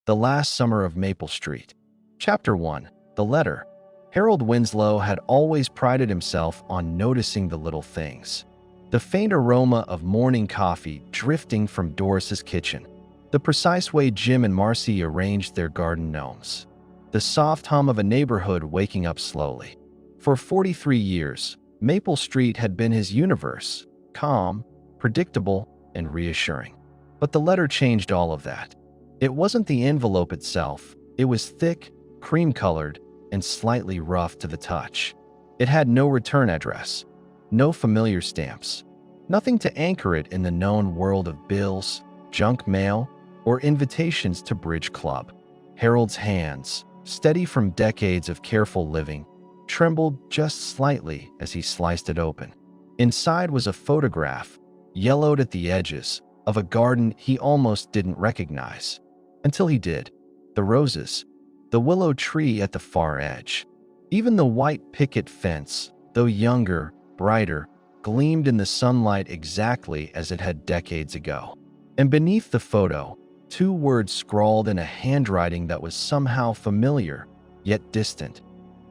The Last Summer of Maple Street. Chapter 1. The Letter. Harold Winslow had always prided himself on noticing the little things. The faint aroma of morning coffee drifting from Doris's kitchen. The precise way Jim and Marcy arranged their garden gnomes. The soft hum of a neighborhood waking up slowly. For 43 years, Maple Street had been his universe, calm, predictable, and reassuring. But the letter changed all of that. It wasn't the envelope itself. It was thick, cream-colored, and slightly rough to the touch. It had no return address, no familiar stamps, nothing to anchor it in the known world of bills, junk mail, or invitations to bridge club. Harold's hands, steady from decades of careful living, trembled just slightly as he sliced it open. Inside was a photograph, yellowed at the edges, of a garden he almost didn't recognize. Until he did. The roses, the willow tree at the far edge. Even the white picket fence, though younger, brighter, gleamed in the sunlight exactly as it had decades ago. And beneath the photo, 2 words scrawled in a handwriting that was somehow familiar, yet distant.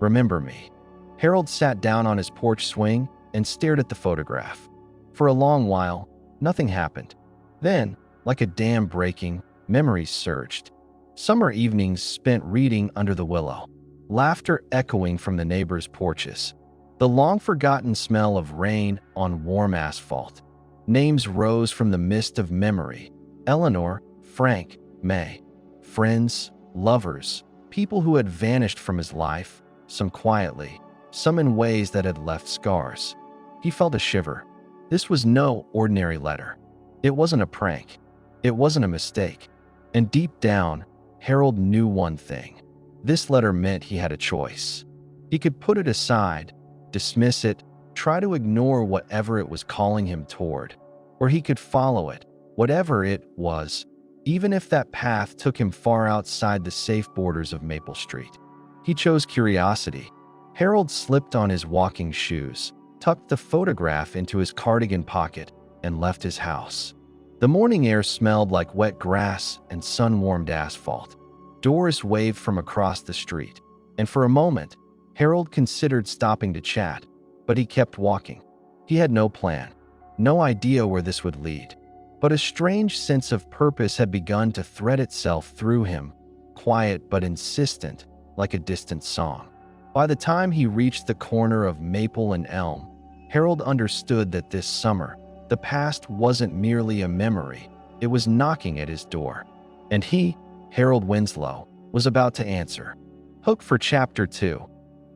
Remember me. Harold sat down on his porch swing and stared at the photograph. For a long while, nothing happened. Then, like a dam breaking, memories surged. Summer evenings spent reading under the willow. Laughter echoing from the neighbors' porches. The long-forgotten smell of rain on warm asphalt. Names rose from the mist of memory. Eleanor, Frank, May. Friends, lovers, people who had vanished from his life, some quietly, some in ways that had left scars. He felt a shiver. This was no ordinary letter. It wasn't a prank. It wasn't a mistake. And deep down, Harold knew one thing. This letter meant he had a choice. He could put it aside, dismiss it, try to ignore whatever it was calling him toward. Or he could follow it, whatever it was, even if that path took him far outside the safe borders of Maple Street. He chose curiosity. Harold slipped on his walking shoes, tucked the photograph into his cardigan pocket, and left his house. The morning air smelled like wet grass and sun-warmed asphalt. Doris waved from across the street, and for a moment, Harold considered stopping to chat, but he kept walking. He had no plan, no idea where this would lead, but a strange sense of purpose had begun to thread itself through him, quiet but insistent, like a distant song. By the time he reached the corner of Maple and Elm, Harold understood that this summer, the past wasn't merely a memory, it was knocking at his door. And he, Harold Winslow, was about to answer. Hook for Chapter 2.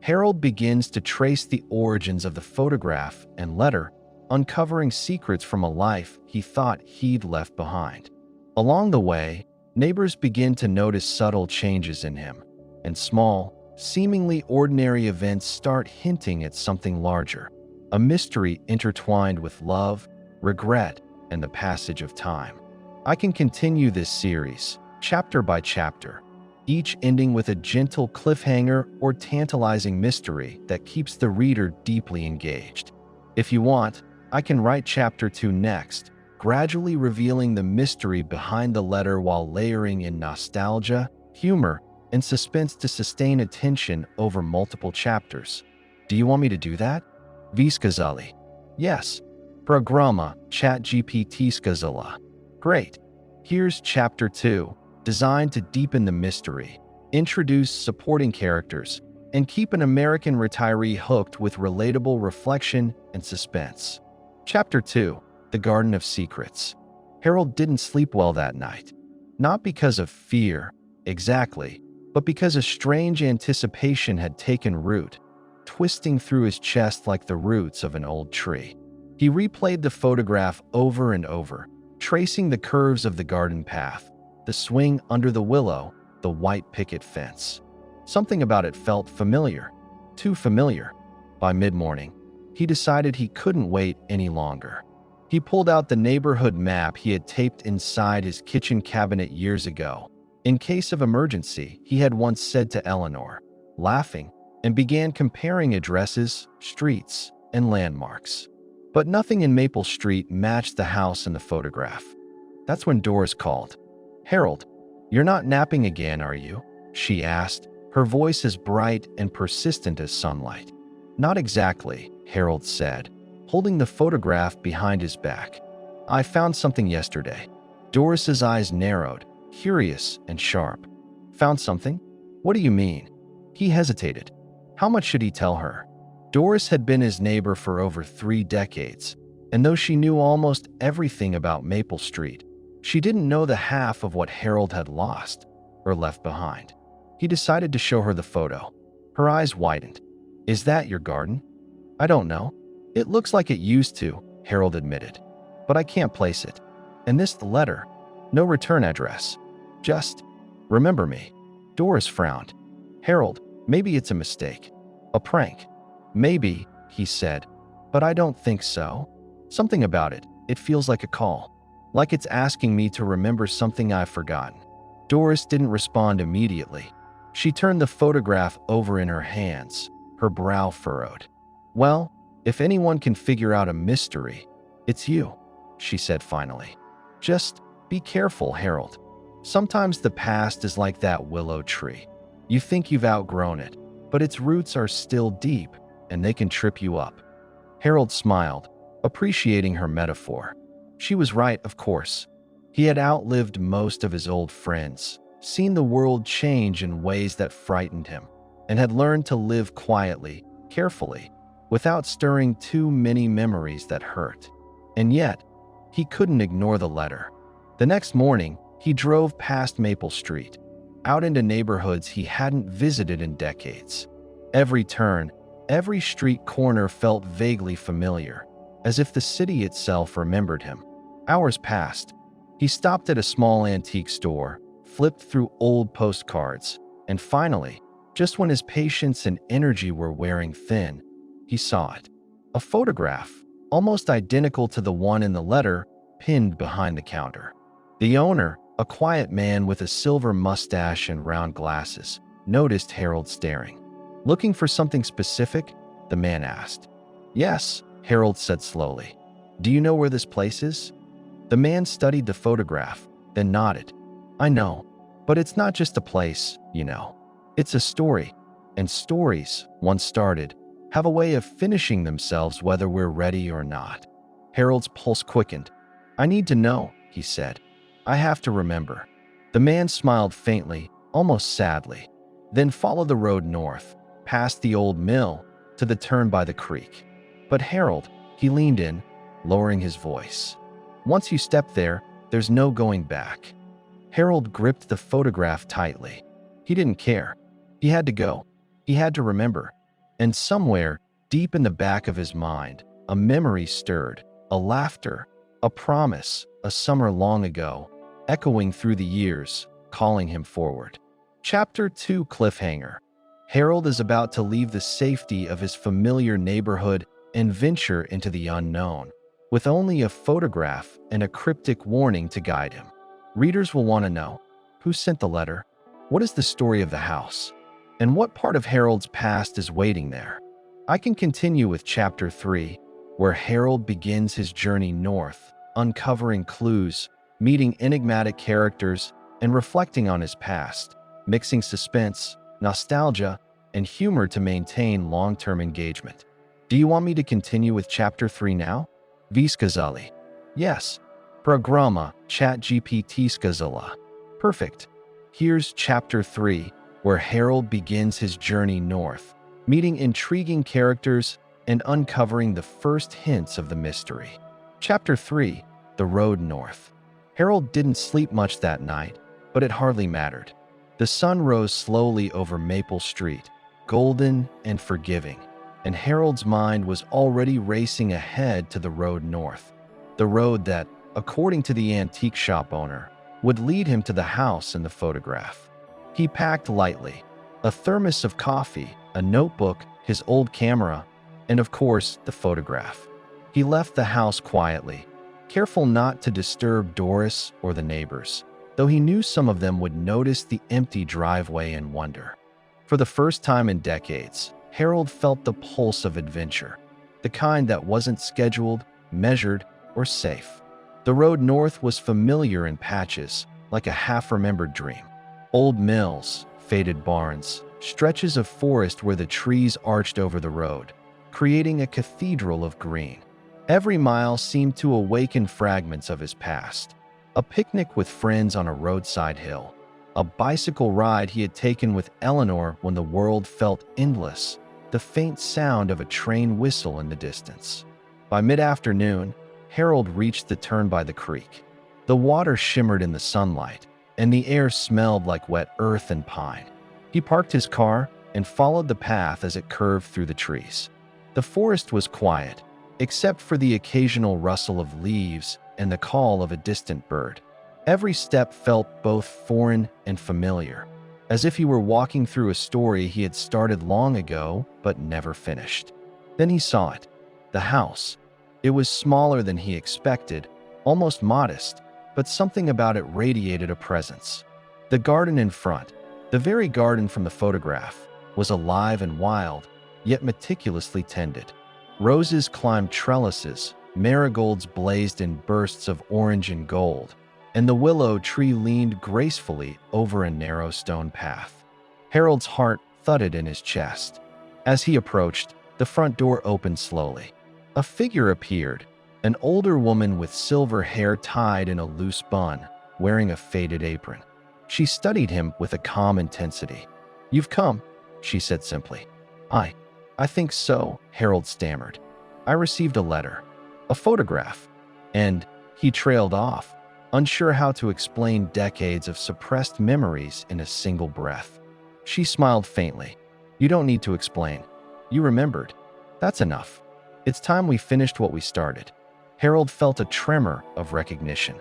Harold begins to trace the origins of the photograph and letter, uncovering secrets from a life he thought he'd left behind. Along the way, neighbors begin to notice subtle changes in him, and small, seemingly ordinary events start hinting at something larger, a mystery intertwined with love, regret, and the passage of time. I can continue this series, chapter by chapter, each ending with a gentle cliffhanger or tantalizing mystery that keeps the reader deeply engaged. If you want, I can write Chapter 2 next, gradually revealing the mystery behind the letter while layering in nostalgia, humor, and suspense to sustain attention over multiple chapters. Do you want me to do that? Skazali. Yes. Programa ChatGPT Skazala. Great. Here's Chapter 2, designed to deepen the mystery, introduce supporting characters, and keep an American retiree hooked with relatable reflection and suspense. Chapter 2, The Garden of Secrets. Harold didn't sleep well that night. Not because of fear, exactly, but because a strange anticipation had taken root, twisting through his chest like the roots of an old tree. He replayed the photograph over and over, tracing the curves of the garden path, the swing under the willow, the white picket fence. Something about it felt familiar, too familiar. By mid-morning, he decided he couldn't wait any longer. He pulled out the neighborhood map he had taped inside his kitchen cabinet years ago. In case of emergency, he had once said to Eleanor, laughing, and began comparing addresses, streets, and landmarks. But nothing in Maple Street matched the house in the photograph. That's when Doris called. "Harold, "You're not napping again, are you?" she asked, her voice as bright and persistent as sunlight. "Not exactly," Harold said, holding the photograph behind his back. "I found something yesterday." Doris's eyes narrowed, curious and sharp. "Found something? What do you mean?" He hesitated. How much should he tell her? Doris had been his neighbor for over 3 decades, and though she knew almost everything about Maple Street, she didn't know the half of what Harold had lost or left behind. He decided to show her the photo. Her eyes widened. "Is that your garden?" "I don't know. It looks like it used to," Harold admitted. "But I can't place it. And this the letter. No return address. Just, remember me." Doris frowned. "Harold, maybe it's a mistake. A prank." "Maybe," he said, "but I don't think so. Something about it. It feels like a call. Like it's asking me to remember something I've forgotten." Doris didn't respond immediately. She turned the photograph over in her hands, her brow furrowed. "Well, if anyone can figure out a mystery, it's you," she said finally. "Just be careful, Harold. Sometimes the past is like that willow tree. You think you've outgrown it, but its roots are still deep, and they can trip you up." Harold smiled, appreciating her metaphor. She was right, of course. He had outlived most of his old friends, seen the world change in ways that frightened him, and had learned to live quietly, carefully, without stirring too many memories that hurt. And yet, he couldn't ignore the letter. The next morning, he drove past Maple Street, out into neighborhoods he hadn't visited in decades. Every turn, every street corner felt vaguely familiar, as if the city itself remembered him. Hours passed. He stopped at a small antique store, flipped through old postcards, and finally, just when his patience and energy were wearing thin, he saw it. A photograph, almost identical to the one in the letter, pinned behind the counter. The owner, a quiet man with a silver mustache and round glasses, noticed Harold staring. "Looking for something specific?" the man asked. "Yes," Harold said slowly. "Do you know where this place is?" The man studied the photograph, then nodded. "I know, but it's not just a place, you know. It's a story, and stories, once started, have a way of finishing themselves whether we're ready or not." Harold's pulse quickened. "I need to know," he said. "I have to remember." The man smiled faintly, almost sadly. "Then follow the road north, past the old mill, to the turn by the creek." "But Harold," he leaned in, lowering his voice. "Once you step there, there's no going back." Harold gripped the photograph tightly. He didn't care. He had to go. He had to remember. And somewhere, deep in the back of his mind, a memory stirred, a laughter, a promise, a summer long ago, echoing through the years, calling him forward. Chapter 2 Cliffhanger. Harold is about to leave the safety of his familiar neighborhood and venture into the unknown, with only a photograph and a cryptic warning to guide him. Readers will want to know, who sent the letter? What is the story of the house? And what part of Harold's past is waiting there? I can continue with Chapter 3, where Harold begins his journey north, uncovering clues, meeting enigmatic characters, and reflecting on his past, mixing suspense, nostalgia, and humor to maintain long-term engagement. Do you want me to continue with Chapter 3 now? Vi skazali. Yes. Programa ChatGPT skazala. Perfect. Here's Chapter 3, where Harold begins his journey north, meeting intriguing characters and uncovering the first hints of the mystery. Chapter 3, The Road North. Harold didn't sleep much that night, but it hardly mattered. The sun rose slowly over Maple Street, golden and forgiving, and Harold's mind was already racing ahead to the road north, the road that, according to the antique shop owner, would lead him to the house in the photograph. He packed lightly, a thermos of coffee, a notebook, his old camera, and of course, the photograph. He left the house quietly, careful not to disturb Doris or the neighbors, though he knew some of them would notice the empty driveway and wonder. For the first time in decades, Harold felt the pulse of adventure, the kind that wasn't scheduled, measured, or safe. The road north was familiar in patches, like a half-remembered dream. Old mills, faded barns, stretches of forest where the trees arched over the road, creating a cathedral of green. Every mile seemed to awaken fragments of his past. A picnic with friends on a roadside hill, a bicycle ride he had taken with Eleanor when the world felt endless, the faint sound of a train whistle in the distance. By mid-afternoon, Harold reached the turn by the creek. The water shimmered in the sunlight, and the air smelled like wet earth and pine. He parked his car and followed the path as it curved through the trees. The forest was quiet, except for the occasional rustle of leaves and the call of a distant bird. Every step felt both foreign and familiar, as if he were walking through a story he had started long ago but never finished. Then he saw it, the house. It was smaller than he expected, almost modest, but something about it radiated a presence. The garden in front, the very garden from the photograph, was alive and wild, yet meticulously tended. Roses climbed trellises, marigolds blazed in bursts of orange and gold, and the willow tree leaned gracefully over a narrow stone path. Harold's heart thudded in his chest. As he approached, the front door opened slowly. A figure appeared, an older woman with silver hair tied in a loose bun, wearing a faded apron. She studied him with a calm intensity. "You've come," she said simply. I think so," Harold stammered. "I received a letter, a photograph," and he trailed off, unsure how to explain decades of suppressed memories in a single breath. She smiled faintly. "You don't need to explain. You remembered. That's enough. It's time we finished what we started." Harold felt a tremor of recognition.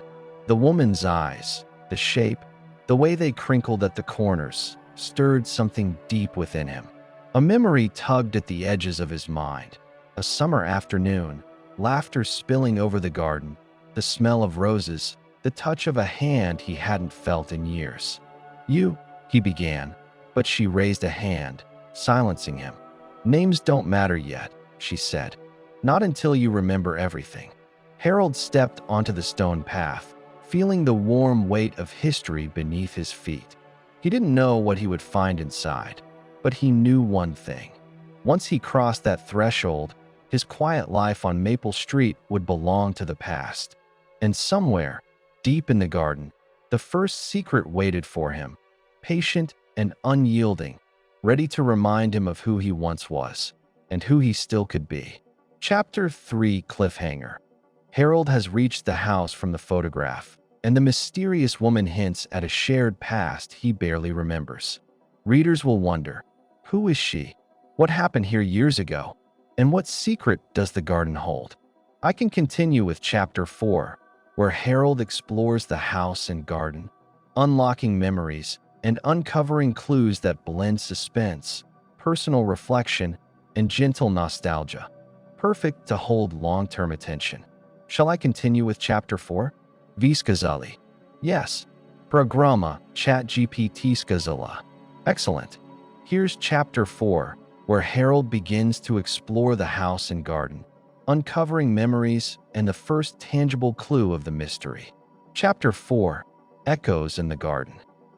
The woman's eyes, the shape, the way they crinkled at the corners, stirred something deep within him. A memory tugged at the edges of his mind. A summer afternoon, laughter spilling over the garden, the smell of roses, the touch of a hand he hadn't felt in years. "You," he began, but she raised a hand, silencing him. "Names don't matter yet," she said. "Not until you remember everything." Harold stepped onto the stone path, feeling the warm weight of history beneath his feet. He didn't know what he would find inside, but he knew one thing. Once he crossed that threshold, his quiet life on Maple Street would belong to the past. And somewhere, deep in the garden, the first secret waited for him, patient and unyielding, ready to remind him of who he once was and who he still could be. Chapter 3 Cliffhanger. Harold has reached the house from the photograph, and the mysterious woman hints at a shared past he barely remembers. Readers will wonder, who is she? What happened here years ago? And what secret does the garden hold? I can continue with Chapter 4, where Harold explores the house and garden, unlocking memories and uncovering clues that blend suspense, personal reflection, and gentle nostalgia, perfect to hold long-term attention. Shall I continue with Chapter 4? Skazali. Yes. Programa ChatGPT Skazala. Excellent. Here's Chapter 4, where Harold begins to explore the house and garden, uncovering memories and the first tangible clue of the mystery. Chapter 4, Echoes in the Garden.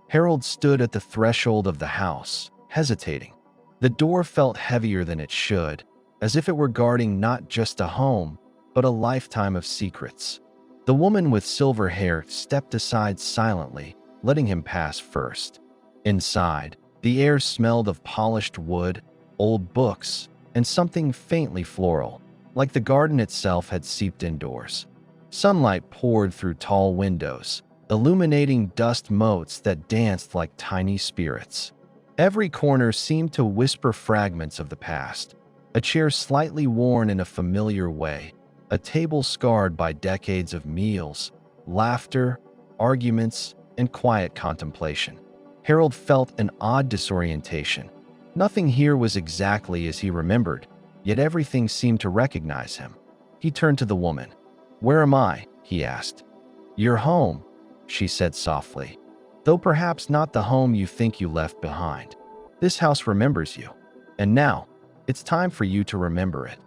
Harold stood at the threshold of the house, hesitating. The door felt heavier than it should, as if it were guarding not just a home, but a lifetime of secrets. The woman with silver hair stepped aside silently, letting him pass first. Inside, the air smelled of polished wood, old books, and something faintly floral, like the garden itself had seeped indoors. Sunlight poured through tall windows, illuminating dust motes that danced like tiny spirits. Every corner seemed to whisper fragments of the past. A chair slightly worn in a familiar way, a table scarred by decades of meals, laughter, arguments, and quiet contemplation. Harold felt an odd disorientation. Nothing here was exactly as he remembered, yet everything seemed to recognize him. He turned to the woman. "Where am I?" he asked. "You're home," she said softly, "though perhaps not the home you think you left behind. This house remembers you, and now it's time for you to remember it."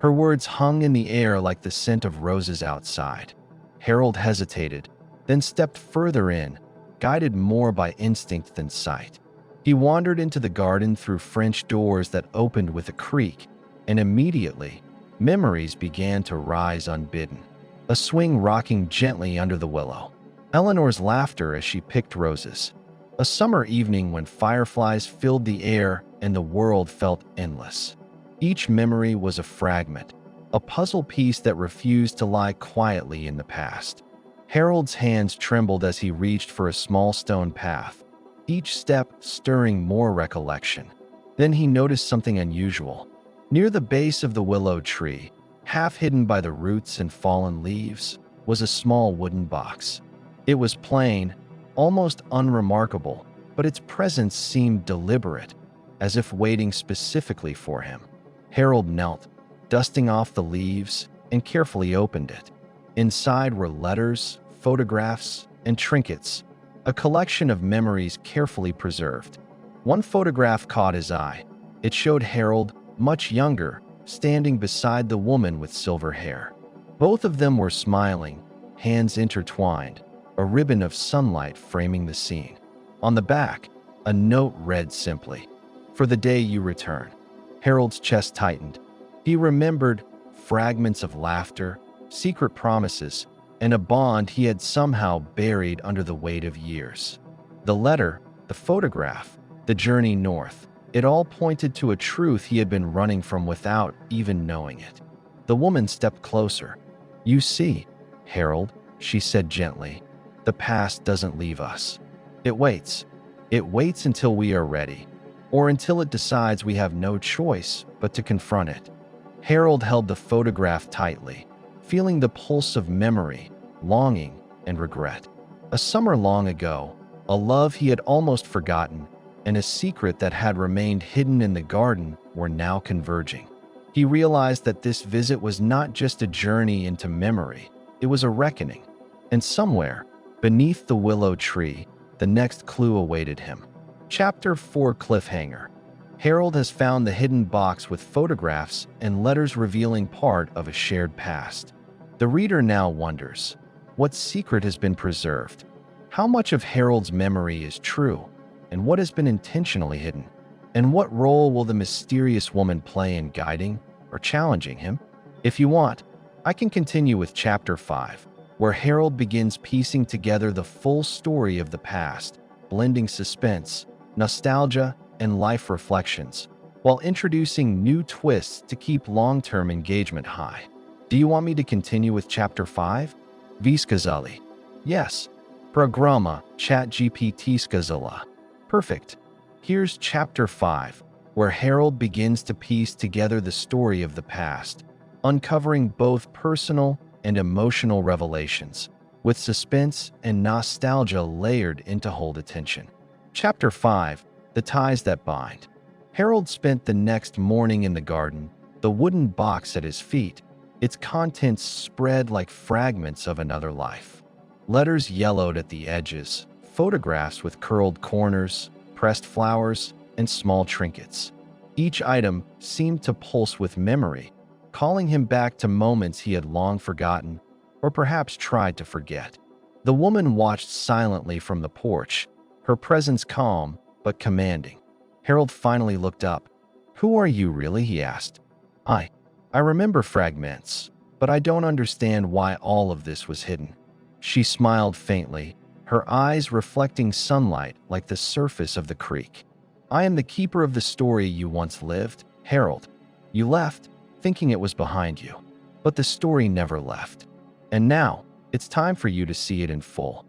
Her words hung in the air like the scent of roses outside. Harold hesitated, then stepped further in, guided more by instinct than sight. He wandered into the garden through French doors that opened with a creak, and immediately, memories began to rise unbidden. A swing rocking gently under the willow. Eleanor's laughter as she picked roses. A summer evening when fireflies filled the air and the world felt endless. Each memory was a fragment, a puzzle piece that refused to lie quietly in the past. Harold's hands trembled as he reached for a small stone path, each step stirring more recollection. Then he noticed something unusual. Near the base of the willow tree, half hidden by the roots and fallen leaves, was a small wooden box. It was plain, almost unremarkable, but its presence seemed deliberate, as if waiting specifically for him. Harold knelt, dusting off the leaves, and carefully opened it. Inside were letters, photographs, and trinkets, a collection of memories carefully preserved. One photograph caught his eye. It showed Harold, much younger, standing beside the woman with silver hair. Both of them were smiling, hands intertwined, a ribbon of sunlight framing the scene. On the back, a note read simply, "For the day you return." Harold's chest tightened. He remembered fragments of laughter, secret promises, and a bond he had somehow buried under the weight of years. The letter, the photograph, the journey north, it all pointed to a truth he had been running from without even knowing it. The woman stepped closer. "You see, Harold," she said gently, "the past doesn't leave us. It waits. It waits until we are ready, or until it decides we have no choice but to confront it." Harold held the photograph tightly, feeling the pulse of memory, longing, and regret. A summer long ago, a love he had almost forgotten, and a secret that had remained hidden in the garden were now converging. He realized that this visit was not just a journey into memory, it was a reckoning. And somewhere, beneath the willow tree, the next clue awaited him. Chapter 4 Cliffhanger. Harold has found the hidden box with photographs and letters revealing part of a shared past. The reader now wonders, what secret has been preserved? How much of Harold's memory is true? And what has been intentionally hidden? And what role will the mysterious woman play in guiding or challenging him? If you want, I can continue with Chapter 5, where Harold begins piecing together the full story of the past, blending suspense, nostalgia, and life reflections, while introducing new twists to keep long-term engagement high. Do you want me to continue with Chapter 5? Skazali. Yes. Programa ChatGPT Skazala. Perfect. Here's Chapter 5, where Harold begins to piece together the story of the past, uncovering both personal and emotional revelations, with suspense and nostalgia layered in to hold attention. Chapter 5, The Ties That Bind. Harold spent the next morning in the garden, the wooden box at his feet, its contents spread like fragments of another life. Letters yellowed at the edges, photographs with curled corners, pressed flowers, and small trinkets. Each item seemed to pulse with memory, calling him back to moments he had long forgotten, or perhaps tried to forget. The woman watched silently from the porch, her presence calm but commanding. Harold finally looked up. "Who are you really?" he asked. I remember fragments, but I don't understand why all of this was hidden." She smiled faintly, her eyes reflecting sunlight like the surface of the creek. "I am the keeper of the story you once lived, Harold. You left, thinking it was behind you, but the story never left. And now, it's time for you to see it in full."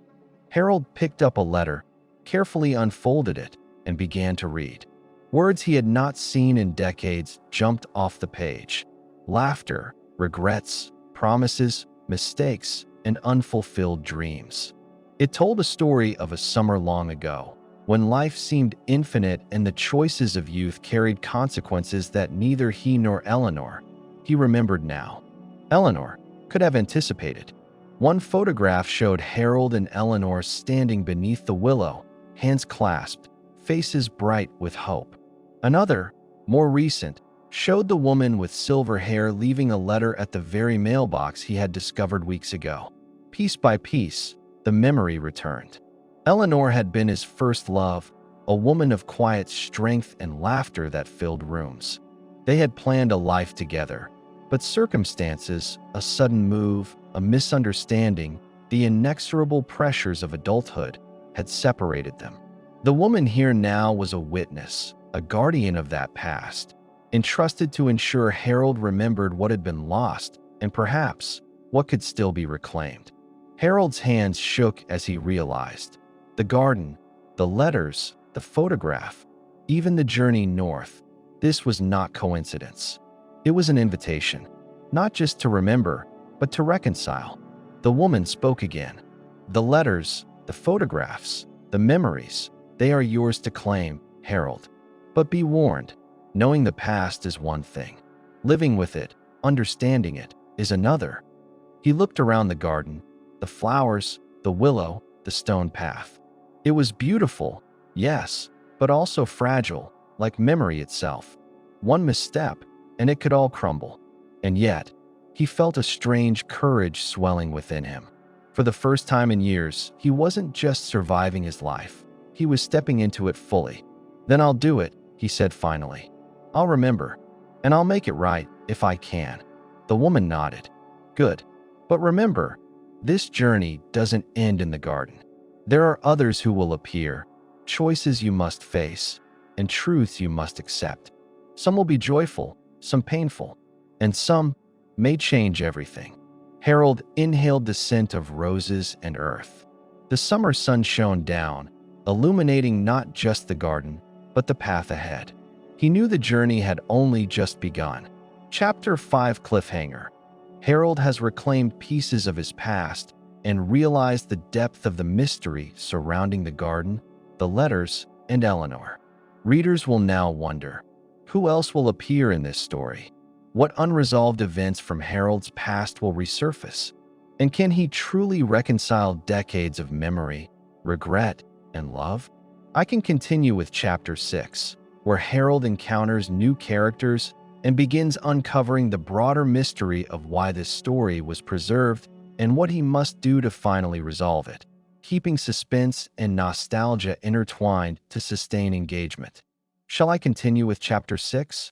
Harold picked up a letter, carefully unfolded it, and began to read. Words he had not seen in decades jumped off the page. Laughter, regrets, promises, mistakes, and unfulfilled dreams. It told a story of a summer long ago, when life seemed infinite and the choices of youth carried consequences that neither he nor Eleanor, he remembered now, Eleanor, could have anticipated. One photograph showed Harold and Eleanor standing beneath the willow, hands clasped, faces bright with hope. Another, more recent, showed the woman with silver hair leaving a letter at the very mailbox he had discovered weeks ago. Piece by piece, the memory returned. Eleanor had been his first love, a woman of quiet strength and laughter that filled rooms. They had planned a life together, but circumstances, a sudden move, a misunderstanding, the inexorable pressures of adulthood had separated them. The woman here now was a witness, a guardian of that past, entrusted to ensure Harold remembered what had been lost and perhaps what could still be reclaimed. Harold's hands shook as he realized the garden, the letters, the photograph, even the journey north. This was not coincidence. It was an invitation, not just to remember, but to reconcile. The woman spoke again. The letters, the photographs, the memories, they are yours to claim, Harold. But be warned, knowing the past is one thing. Living with it, understanding it, is another. He looked around the garden, the flowers, the willow, the stone path. It was beautiful, yes, but also fragile, like memory itself. One misstep, and it could all crumble. And yet, he felt a strange courage swelling within him. For the first time in years, he wasn't just surviving his life. He was stepping into it fully. Then I'll do it, he said finally. I'll remember, and I'll make it right if I can. The woman nodded. Good. But remember, this journey doesn't end in the garden. There are others who will appear, choices you must face, and truths you must accept. Some will be joyful, some painful, and some may change everything. Harold inhaled the scent of roses and earth. The summer sun shone down, illuminating not just the garden, but the path ahead. He knew the journey had only just begun. Chapter 5 Cliffhanger. Harold has reclaimed pieces of his past and realized the depth of the mystery surrounding the garden, the letters, and Eleanor. Readers will now wonder, who else will appear in this story? What unresolved events from Harold's past will resurface? And can he truly reconcile decades of memory, regret, and love? I can continue with Chapter 6, where Harold encounters new characters and begins uncovering the broader mystery of why this story was preserved and what he must do to finally resolve it, keeping suspense and nostalgia intertwined to sustain engagement. Shall I continue with Chapter 6?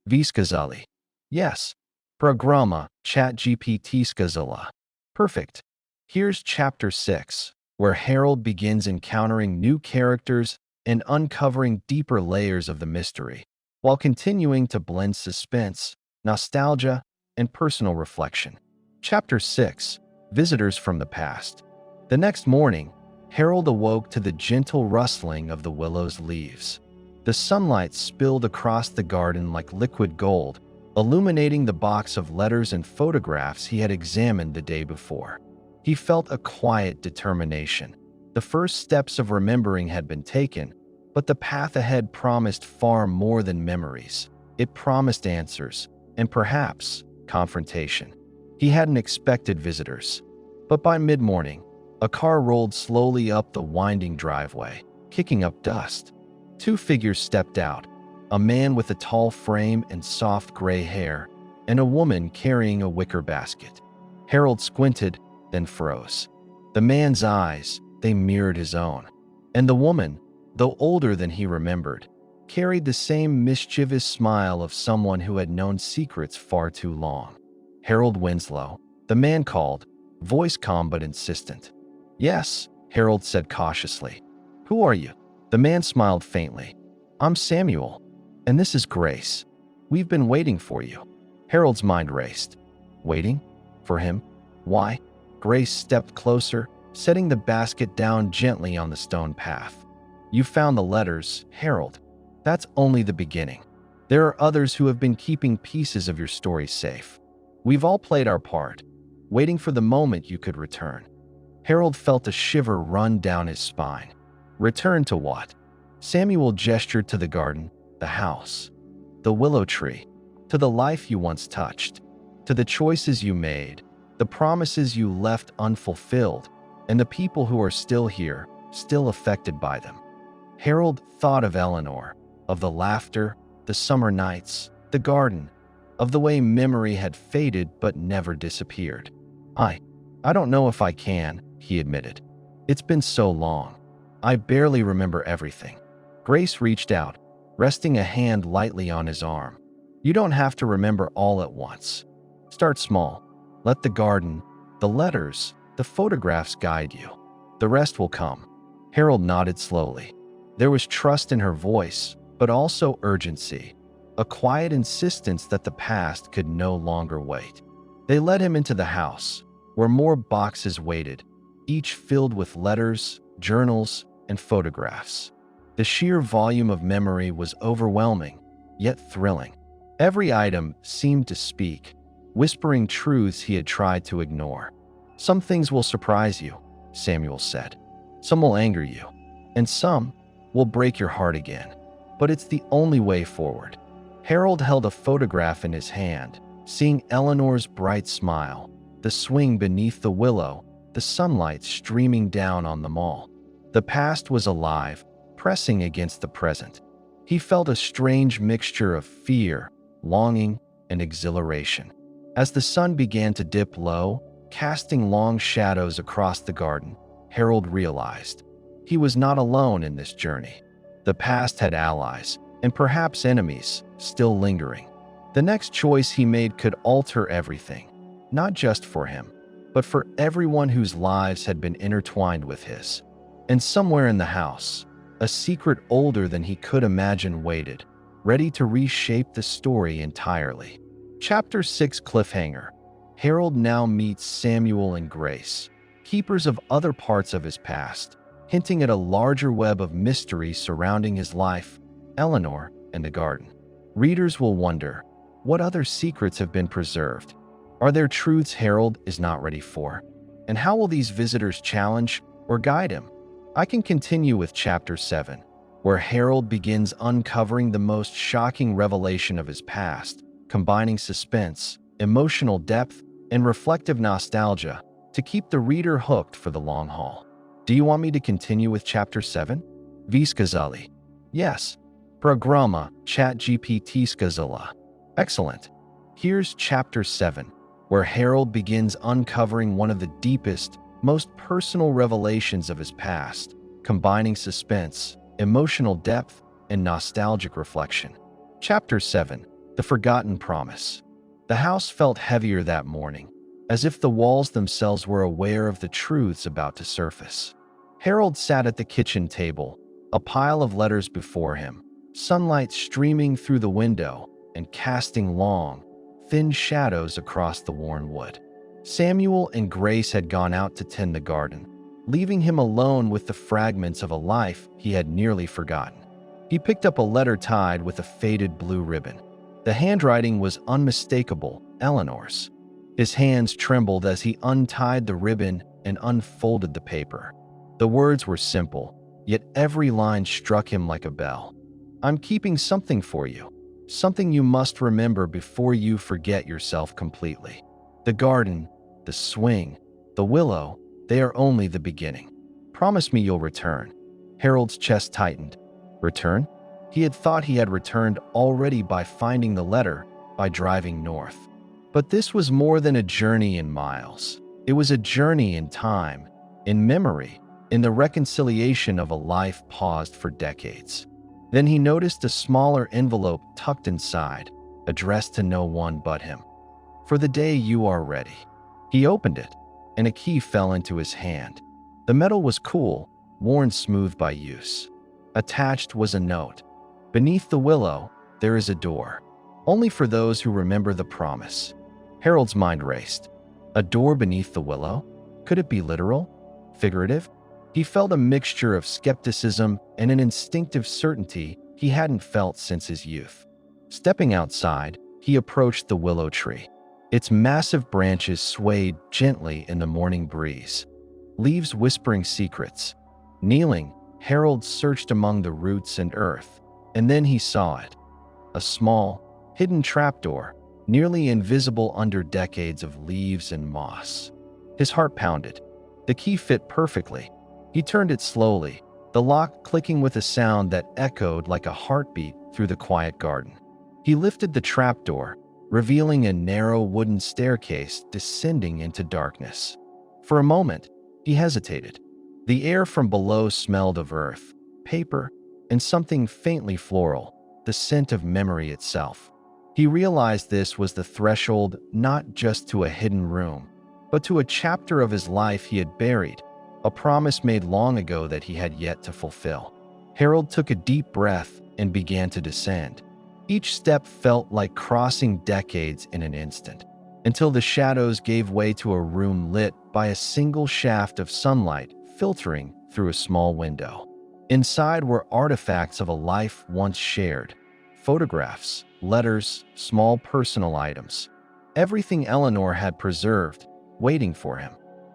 Vskazali. Yes. Programa ChatGPT Skazala. Perfect. Here's Chapter 6, where Harold begins encountering new characters and uncovering deeper layers of the mystery, while continuing to blend suspense, nostalgia, and personal reflection. Chapter 6, Visitors from the Past. The next morning, Harold awoke to the gentle rustling of the willow's leaves. The sunlight spilled across the garden like liquid gold, illuminating the box of letters and photographs he had examined the day before. He felt a quiet determination. The first steps of remembering had been taken, but the path ahead promised far more than memories. It promised answers, and perhaps confrontation. He hadn't expected visitors, but by mid-morning, a car rolled slowly up the winding driveway, kicking up dust. Two figures stepped out, a man with a tall frame and soft gray hair, and a woman carrying a wicker basket. Harold squinted, then froze. The man's eyes, they mirrored his own. And the woman, though older than he remembered, carried the same mischievous smile of someone who had known secrets far too long. Harold Winslow, the man called, voice calm but insistent. Yes, Harold said cautiously. Who are you? The man smiled faintly. I'm Samuel, and this is Grace. We've been waiting for you. Harold's mind raced. Waiting? For him? Why? Grace stepped closer, setting the basket down gently on the stone path. You found the letters, Harold. That's only the beginning. There are others who have been keeping pieces of your story safe. We've all played our part, waiting for the moment you could return. Harold felt a shiver run down his spine. Return to what? Samuel gestured to the garden, the house, the willow tree, to the life you once touched, to the choices you made, the promises you left unfulfilled, and the people who are still here, still affected by them. Harold thought of Eleanor, of the laughter, the summer nights, the garden, of the way memory had faded but never disappeared. I don't know if I can, he admitted. It's been so long. I barely remember everything." Grace reached out, resting a hand lightly on his arm. "You don't have to remember all at once. Start small. Let the garden, the letters, the photographs guide you. The rest will come." Harold nodded slowly. There was trust in her voice, but also urgency, a quiet insistence that the past could no longer wait. They led him into the house, where more boxes waited, each filled with letters, journals, and photographs. The sheer volume of memory was overwhelming, yet thrilling. Every item seemed to speak, whispering truths he had tried to ignore. "Some things will surprise you," Samuel said. "Some will anger you, and some will break your heart again. But it's the only way forward." Harold held a photograph in his hand, seeing Eleanor's bright smile, the swing beneath the willow, the sunlight streaming down on them all. The past was alive, pressing against the present. He felt a strange mixture of fear, longing, and exhilaration. As the sun began to dip low, casting long shadows across the garden, Harold realized he was not alone in this journey. The past had allies, and perhaps enemies, still lingering. The next choice he made could alter everything, not just for him, but for everyone whose lives had been intertwined with his. And somewhere in the house, a secret older than he could imagine waited, ready to reshape the story entirely. Chapter 6 Cliffhanger. Harold now meets Samuel and Grace, keepers of other parts of his past, hinting at a larger web of mystery surrounding his life, Eleanor, and the garden. Readers will wonder, what other secrets have been preserved? Are there truths Harold is not ready for? And how will these visitors challenge or guide him? I can continue with Chapter 7, where Harold begins uncovering the most shocking revelation of his past, combining suspense, emotional depth, and reflective nostalgia to keep the reader hooked for the long haul. Do you want me to continue with Chapter 7? Vi skazali. Yes. Programa ChatGPT skazala. Excellent. Here's Chapter 7, where Harold begins uncovering one of the deepest, most personal revelations of his past, combining suspense, emotional depth, and nostalgic reflection. Chapter 7, The Forgotten Promise. The house felt heavier that morning, as if the walls themselves were aware of the truths about to surface. Harold sat at the kitchen table, a pile of letters before him, sunlight streaming through the window and casting long, thin shadows across the worn wood. Samuel and Grace had gone out to tend the garden, leaving him alone with the fragments of a life he had nearly forgotten. He picked up a letter tied with a faded blue ribbon. The handwriting was unmistakable, Eleanor's. His hands trembled as he untied the ribbon and unfolded the paper. The words were simple, yet every line struck him like a bell. "I'm keeping something for you, something you must remember before you forget yourself completely. The garden, the swing, the willow, they are only the beginning. Promise me you'll return." Harold's chest tightened. Return? He had thought he had returned already by finding the letter, by driving north. But this was more than a journey in miles. It was a journey in time, in memory, in the reconciliation of a life paused for decades. Then he noticed a smaller envelope tucked inside, addressed to no one but him. "For the day you are ready." He opened it, and a key fell into his hand. The metal was cool, worn smooth by use. Attached was a note. "Beneath the willow, there is a door. Only for those who remember the promise." Harold's mind raced. A door beneath the willow? Could it be literal? Figurative? He felt a mixture of skepticism and an instinctive certainty he hadn't felt since his youth. Stepping outside, he approached the willow tree. Its massive branches swayed gently in the morning breeze, leaves whispering secrets. Kneeling, Harold searched among the roots and earth, and then he saw it. A small, hidden trapdoor, nearly invisible under decades of leaves and moss. His heart pounded. The key fit perfectly. He turned it slowly, the lock clicking with a sound that echoed like a heartbeat through the quiet garden. He lifted the trapdoor, revealing a narrow wooden staircase descending into darkness. For a moment, he hesitated. The air from below smelled of earth, paper, and something faintly floral, the scent of memory itself. He realized this was the threshold not just to a hidden room, but to a chapter of his life he had buried, a promise made long ago that he had yet to fulfill. Harold took a deep breath and began to descend. Each step felt like crossing decades in an instant, until the shadows gave way to a room lit by a single shaft of sunlight filtering through a small window. Inside were artifacts of a life once shared: photographs, letters, small personal items. Everything Eleanor had preserved, waiting for him.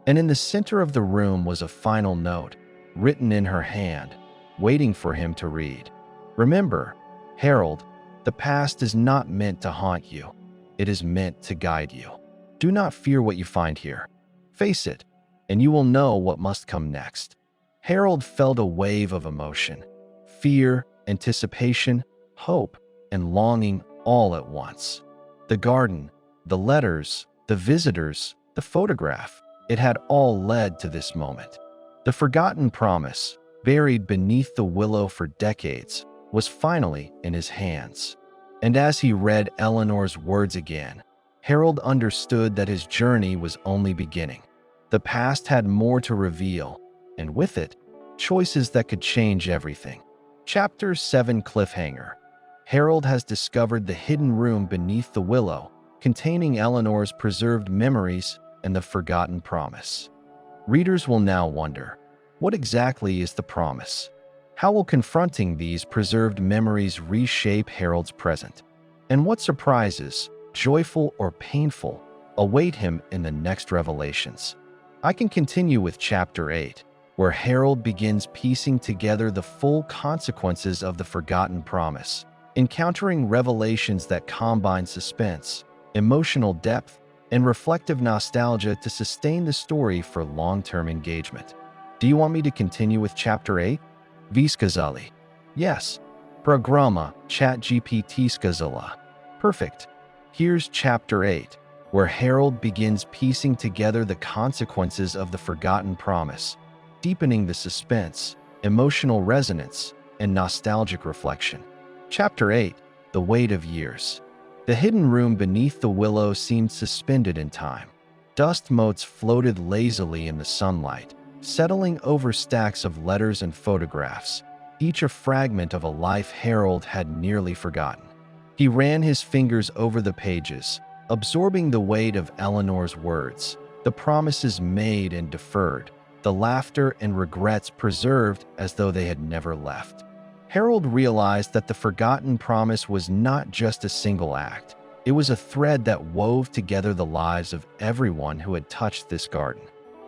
And in the center of the room was a final note, written in her hand, waiting for him to read. Remember, Harold, the past is not meant to haunt you. It is meant to guide you. Do not fear what you find here. Face it, and you will know what must come next. Harold felt a wave of emotion: fear, anticipation, hope, and longing all at once. The garden, the letters, the visitors, the photograph, it had all led to this moment. The forgotten promise, buried beneath the willow for decades, was finally in his hands. And as he read Eleanor's words again, Harold understood that his journey was only beginning. The past had more to reveal, and with it, choices that could change everything. Chapter 7 Cliffhanger. Harold has discovered the hidden room beneath the willow, containing Eleanor's preserved memories and the forgotten promise. Readers will now wonder, what exactly is the promise? How will confronting these preserved memories reshape Harold's present? And what surprises, joyful or painful, await him in the next revelations? I can continue with Chapter 8, where Harold begins piecing together the full consequences of the forgotten promise, encountering revelations that combine suspense, emotional depth, and reflective nostalgia to sustain the story for long-term engagement. Do you want me to continue with Chapter 8? Skazali. Yes. Programa ChatGPT Skazala. Perfect. Here's Chapter 8, where Harold begins piecing together the consequences of the forgotten promise, deepening the suspense, emotional resonance, and nostalgic reflection. Chapter 8, The Weight of Years. The hidden room beneath the willow seemed suspended in time. Dust motes floated lazily in the sunlight, settling over stacks of letters and photographs, each a fragment of a life Harold had nearly forgotten. He ran his fingers over the pages, absorbing the weight of Eleanor's words, the promises made and deferred, the laughter and regrets preserved as though they had never left. Harold realized that the forgotten promise was not just a single act. It was a thread that wove together the lives of everyone who had touched this garden.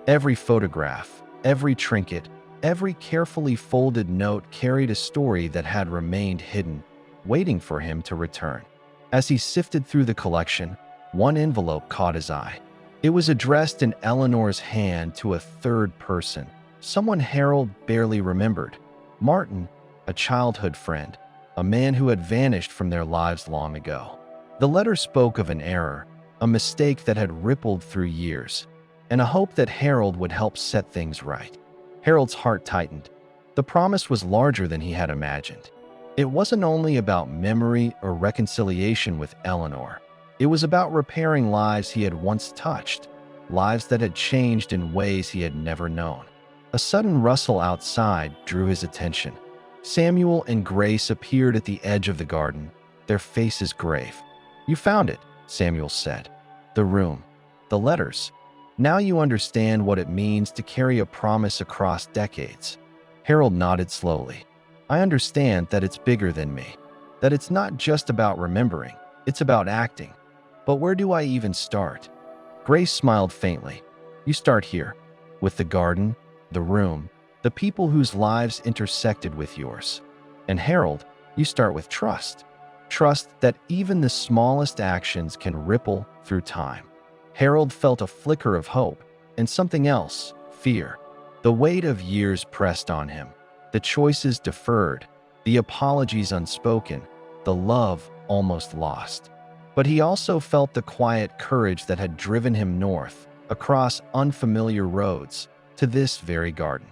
Every photograph, every trinket, every carefully folded note carried a story that had remained hidden, waiting for him to return. As he sifted through the collection, one envelope caught his eye. It was addressed in Eleanor's hand to a third person, someone Harold barely remembered: Martin, a childhood friend, a man who had vanished from their lives long ago. The letter spoke of an error, a mistake that had rippled through years, and a hope that Harold would help set things right. Harold's heart tightened. The promise was larger than he had imagined. It wasn't only about memory or reconciliation with Eleanor. It was about repairing lives he had once touched, lives that had changed in ways he had never known. A sudden rustle outside drew his attention. Samuel and Grace appeared at the edge of the garden, their faces grave. "You found it," Samuel said. "The room, the letters. Now you understand what it means to carry a promise across decades." Harold nodded slowly. "I understand that it's bigger than me, that it's not just about remembering, it's about acting. But where do I even start?" Grace smiled faintly. "You start here, with the garden, the room, the people whose lives intersected with yours. And Harold, you start with trust. Trust that even the smallest actions can ripple through time." Harold felt a flicker of hope, and something else: fear. The weight of years pressed on him, the choices deferred, the apologies unspoken, the love almost lost. But he also felt the quiet courage that had driven him north, across unfamiliar roads, to this very garden.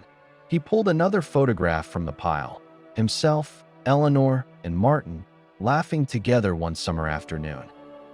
He pulled another photograph from the pile. Himself, Eleanor, and Martin laughing together one summer afternoon.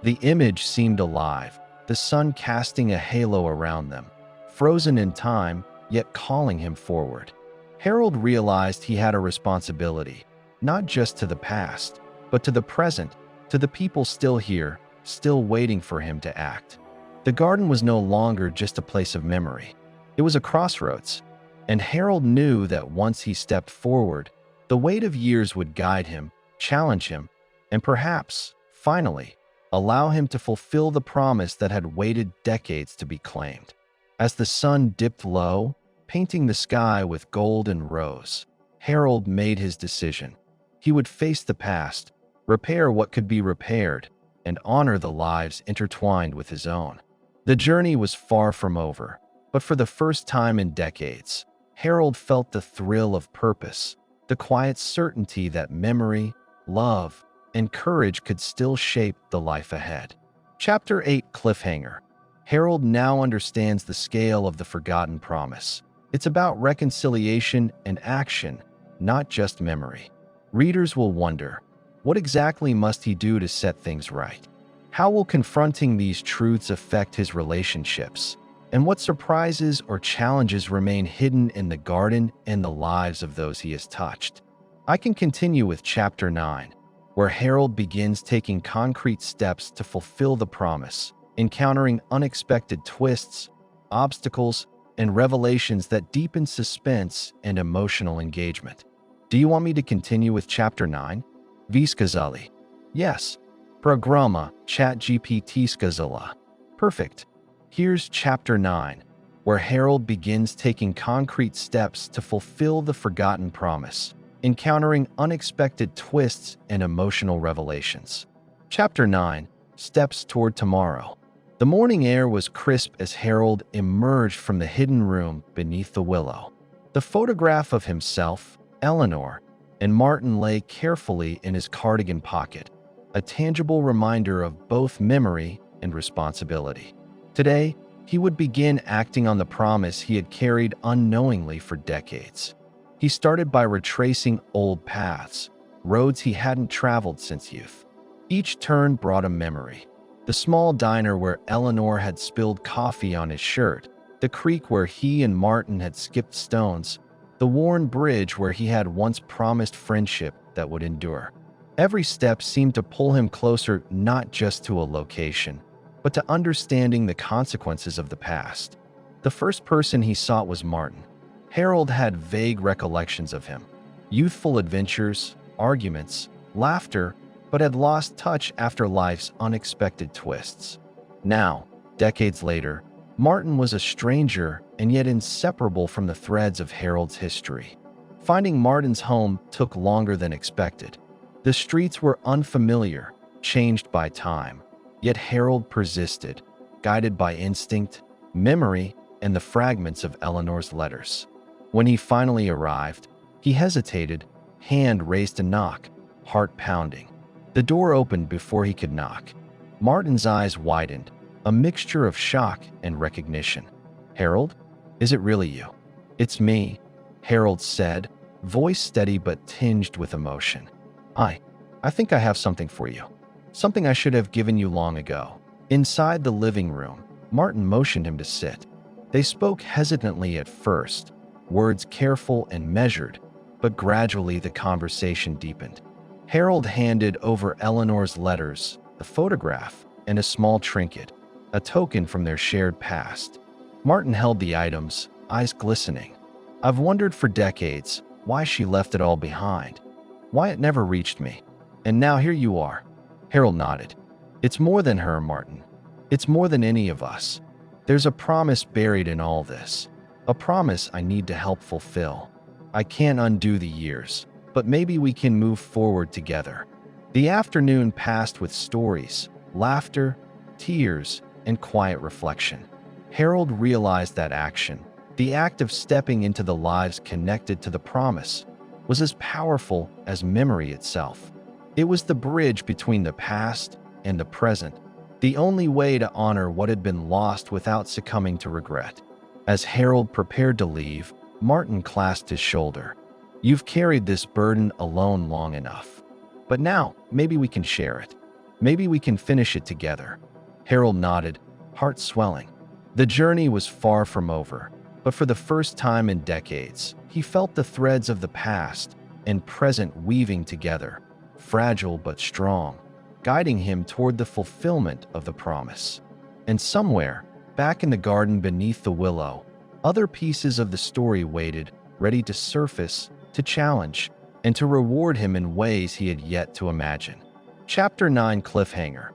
The image seemed alive, the sun casting a halo around them, frozen in time, yet calling him forward. Harold realized he had a responsibility, not just to the past, but to the present, to the people still here, still waiting for him to act. The garden was no longer just a place of memory. It was a crossroads, and Harold knew that once he stepped forward, the weight of years would guide him, challenge him, and perhaps, finally, allow him to fulfill the promise that had waited decades to be claimed. As the sun dipped low, painting the sky with gold and rose, Harold made his decision. He would face the past, repair what could be repaired, and honor the lives intertwined with his own. The journey was far from over, but for the first time in decades, Harold felt the thrill of purpose, the quiet certainty that memory, love, and courage could still shape the life ahead. Chapter 8 Cliffhanger. Harold now understands the scale of the forgotten promise. It's about reconciliation and action, not just memory. Readers will wonder, what exactly must he do to set things right? How will confronting these truths affect his relationships? And what surprises or challenges remain hidden in the garden and the lives of those he has touched? I can continue with Chapter 9, where Harold begins taking concrete steps to fulfill the promise, encountering unexpected twists, obstacles, and revelations that deepen suspense and emotional engagement. Do you want me to continue with Chapter 9? Skazali. Yes. Programa ChatGPT Skazala. Perfect. Here's Chapter 9, where Harold begins taking concrete steps to fulfill the forgotten promise, encountering unexpected twists and emotional revelations. Chapter 9, Steps Toward Tomorrow. The morning air was crisp as Harold emerged from the hidden room beneath the willow. The photograph of himself, Eleanor, and Martin lay carefully in his cardigan pocket, a tangible reminder of both memory and responsibility. Today, he would begin acting on the promise he had carried unknowingly for decades. He started by retracing old paths, roads he hadn't traveled since youth. Each turn brought a memory. The small diner where Eleanor had spilled coffee on his shirt, the creek where he and Martin had skipped stones, the worn bridge where he had once promised friendship that would endure. Every step seemed to pull him closer not just to a location, but to understanding the consequences of the past. The first person he sought was Martin. Harold had vague recollections of him. Youthful adventures, arguments, laughter, but had lost touch after life's unexpected twists. Now, decades later, Martin was a stranger and yet inseparable from the threads of Harold's history. Finding Martin's home took longer than expected. The streets were unfamiliar, changed by time, yet Harold persisted, guided by instinct, memory, and the fragments of Eleanor's letters. When he finally arrived, he hesitated, hand raised to knock, heart pounding. The door opened before he could knock. Martin's eyes widened, a mixture of shock and recognition. "Harold? Is it really you?" "It's me," Harold said, voice steady but tinged with emotion. I think I have something for you. Something I should have given you long ago." Inside the living room, Martin motioned him to sit. They spoke hesitantly at first, words careful and measured, but gradually the conversation deepened. Harold handed over Eleanor's letters, the photograph, and a small trinket, a token from their shared past. Martin held the items, eyes glistening. "I've wondered for decades why she left it all behind, why it never reached me. And now here you are." Harold nodded. "It's more than her, Martin. It's more than any of us. There's a promise buried in all this, a promise I need to help fulfill. I can't undo the years, but maybe we can move forward together." The afternoon passed with stories, laughter, tears, and quiet reflection. Harold realized that action, the act of stepping into the lives connected to the promise, was as powerful as memory itself. It was the bridge between the past and the present, the only way to honor what had been lost without succumbing to regret. As Harold prepared to leave, Martin clasped his shoulder. You've carried this burden alone long enough. But now, maybe we can share it. Maybe we can finish it together. Harold nodded, heart swelling. The journey was far from over, but for the first time in decades, he felt the threads of the past and present weaving together, fragile but strong, guiding him toward the fulfillment of the promise. And somewhere, back in the garden beneath the willow, other pieces of the story waited, ready to surface, to challenge, and to reward him in ways he had yet to imagine. Chapter 9 Cliffhanger.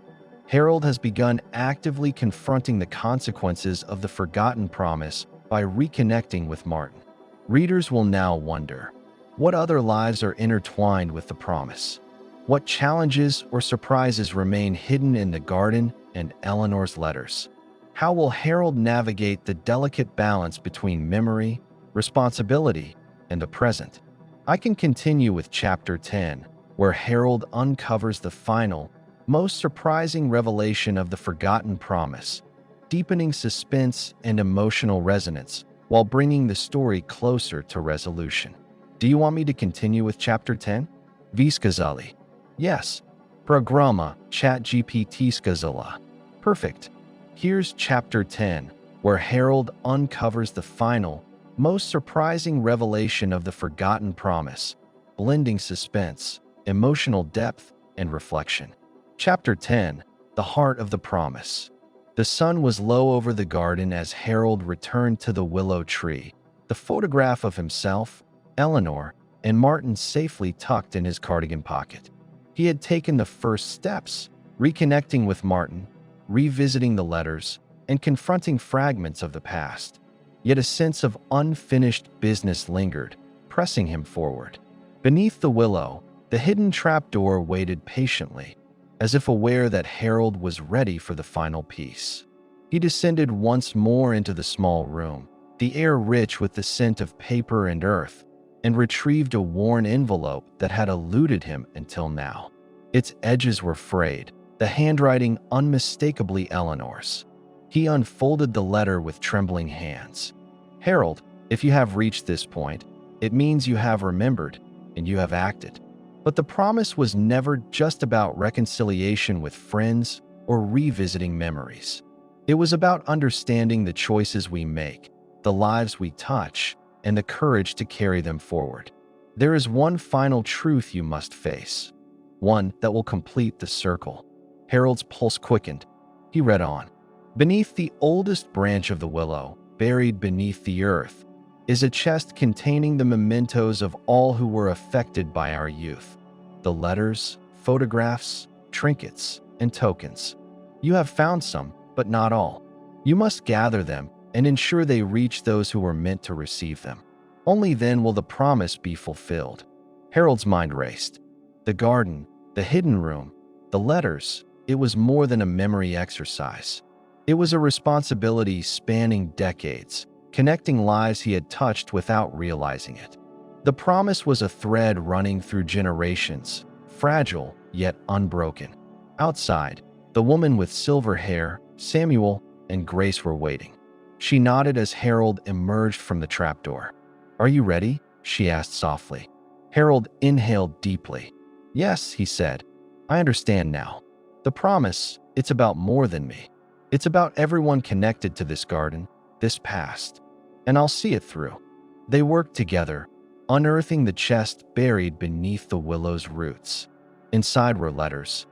Harold has begun actively confronting the consequences of the forgotten promise by reconnecting with Martin. Readers will now wonder, what other lives are intertwined with the promise? What challenges or surprises remain hidden in the garden and Eleanor's letters? How will Harold navigate the delicate balance between memory, responsibility, and the present? I can continue with Chapter 10, where Harold uncovers the final, most surprising revelation of the forgotten promise, deepening suspense and emotional resonance while bringing the story closer to resolution. Do you want me to continue with Chapter 10? Skazali. Yes. Programa ChatGPT Skazala. Perfect. Here's Chapter 10, where Harold uncovers the final, most surprising revelation of the forgotten promise, blending suspense, emotional depth, and reflection. Chapter 10, The Heart of the Promise. The sun was low over the garden as Harold returned to the willow tree, the photograph of himself, Eleanor, and Martin safely tucked in his cardigan pocket. He had taken the first steps, reconnecting with Martin, revisiting the letters, and confronting fragments of the past. Yet a sense of unfinished business lingered, pressing him forward. Beneath the willow, the hidden trapdoor waited patiently, as if aware that Harold was ready for the final piece. He descended once more into the small room, the air rich with the scent of paper and earth, and retrieved a worn envelope that had eluded him until now. Its edges were frayed, the handwriting unmistakably Eleanor's. He unfolded the letter with trembling hands. Harold, if you have reached this point, it means you have remembered and you have acted. But the promise was never just about reconciliation with friends or revisiting memories. It was about understanding the choices we make, the lives we touch, and the courage to carry them forward. There is one final truth you must face, one that will complete the circle. Harold's pulse quickened. He read on. Beneath the oldest branch of the willow, buried beneath the earth, is a chest containing the mementos of all who were affected by our youth. The letters, photographs, trinkets, and tokens. You have found some, but not all. You must gather them and ensure they reach those who were meant to receive them. Only then will the promise be fulfilled. Harold's mind raced. The garden, the hidden room, the letters, it was more than a memory exercise. It was a responsibility spanning decades, connecting lives he had touched without realizing it. The promise was a thread running through generations, fragile yet unbroken. Outside, the woman with silver hair, Samuel, and Grace were waiting. She nodded as Harold emerged from the trapdoor. Are you ready? She asked softly. Harold inhaled deeply. Yes, he said. I understand now. The promise, it's about more than me. It's about everyone connected to this garden, this past. And I'll see it through. They worked together, unearthing the chest buried beneath the willow's roots. Inside were letters,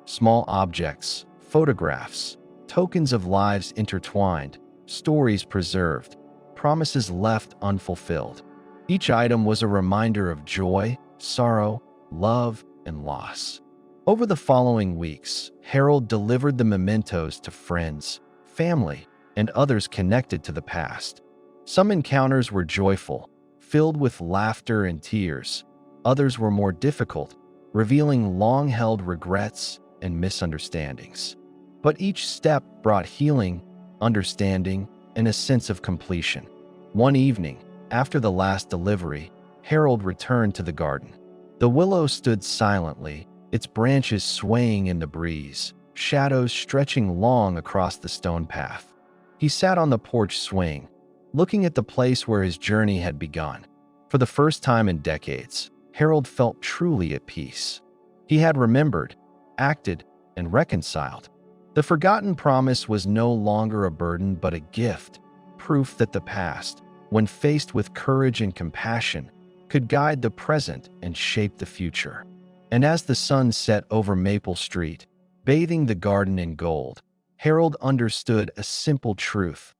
small objects, photographs, tokens of lives intertwined, stories preserved, promises left unfulfilled. Each item was a reminder of joy, sorrow, love, and loss. Over the following weeks, Harold delivered the mementos to friends, family, and others connected to the past. Some encounters were joyful, filled with laughter and tears. Others were more difficult, revealing long-held regrets and misunderstandings. But each step brought healing, understanding, and a sense of completion. One evening, after the last delivery, Harold returned to the garden. The willow stood silently, its branches swaying in the breeze, shadows stretching long across the stone path. He sat on the porch swing, looking at the place where his journey had begun. For the first time in decades, Harold felt truly at peace. He had remembered, acted, and reconciled. The forgotten promise was no longer a burden but a gift, proof that the past, when faced with courage and compassion, could guide the present and shape the future. And as the sun set over Maple Street, bathing the garden in gold, Harold understood a simple truth: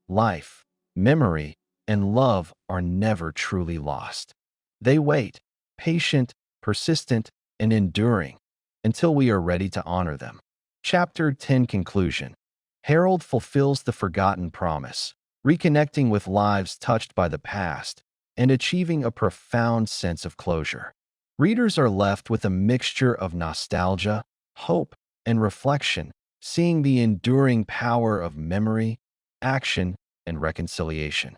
life, memory, and love are never truly lost. They wait, patient, persistent, and enduring, until we are ready to honor them. Chapter 10 Conclusion. Harold fulfills the forgotten promise, reconnecting with lives touched by the past and achieving a profound sense of closure. Readers are left with a mixture of nostalgia, hope, and reflection, seeing the enduring power of memory, action, and reconciliation.